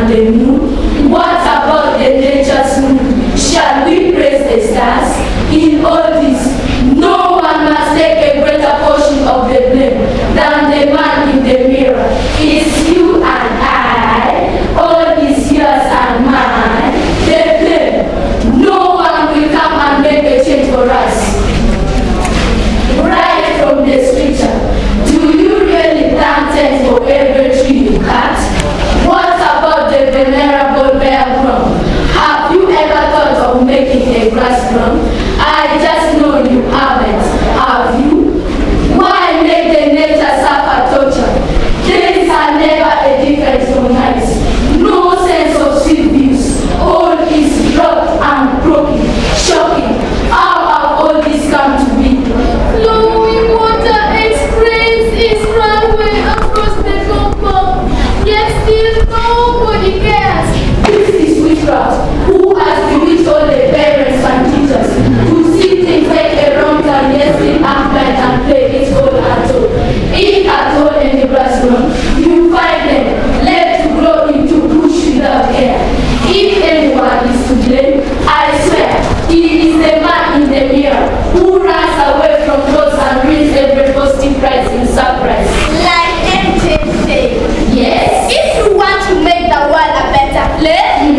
and the moon? What about the nature's mood? Shall we praise the stars? In all this, no one must take a greater portion of the blame than the man in the mirror. It's you and I, all is yours and mine. The blame. No one will come and make a change for us. Right from the scripture, do you really thank for every tree you cut? What about the venerable bear ground? Have you ever thought of making a grass ground? I just know you haven't. Have you? Why make the nature suffer torture? Days are never a difference from nights. No sense of sweet views. All is dropped and broken. Shocking. How have all this come to be? Flowing water express its runway across the compound, yet still nobody cares. This is witchcraft. Who has bewitched all the parents and teachers who see things like a wrong turn, yet still act blind and play it all at all? In at all in the classroom, you find them left to grow into bush without care. If anyone is to blame, I swear, he is the man in the mirror who runs away from clothes and reads every positive prize in surprise. Like MDD. Yes? If you want to make the world a better place,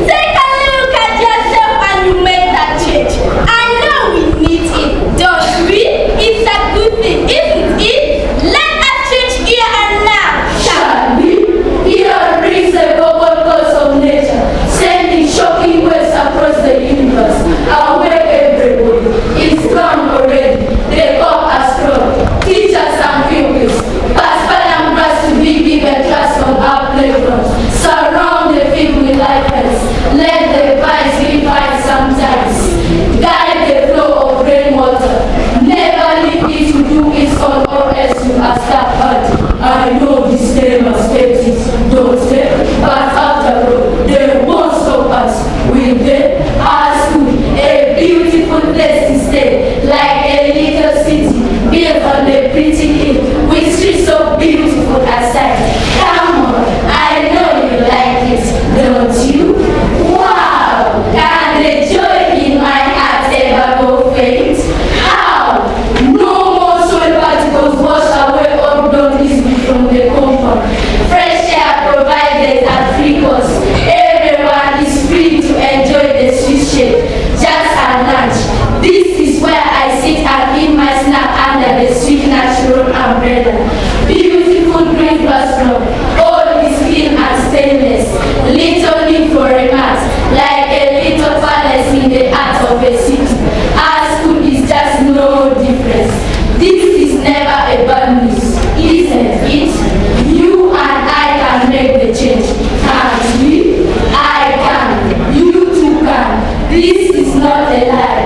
take a look at yourself and you make that change. I know we need it, don't we? It's a good thing, isn't it? Let us change here and now. Shall we? Here brings the global course of nature, sending shocking waves across the universe. Awake everybody. It's gone already. The cup has flown. Teachers and pupils, pass grass to be given class on our playgrounds. Surround the field with lifeless. Let the vines be fine sometimes. Guide the flow of rainwater. Never leave it to do its own or else you are stuck hard. I know this day must get it, don't they? But after all, they won't stop us, will they? Our school, a beautiful place to stay, like a little city built on a pretty hill, with streets so beautiful aside. Come on, I know you like it, don't you? Wow, can the joy in my heart ever go faint? How? No more soil particles wash away all blood easily from the compound. Fresh air provided at free cost. Everyone is free to enjoy the sweet shade, just at lunch. This is where I sit and eat my snack under the sweet natural umbrella. Beautiful green classroom, all is clean and stainless. Little need for a mat, like a little palace in the heart of a city. Our school is just no difference. This is never a bad news, isn't it? You and I can make the change, can't we? I can, you too can. This is not a lie.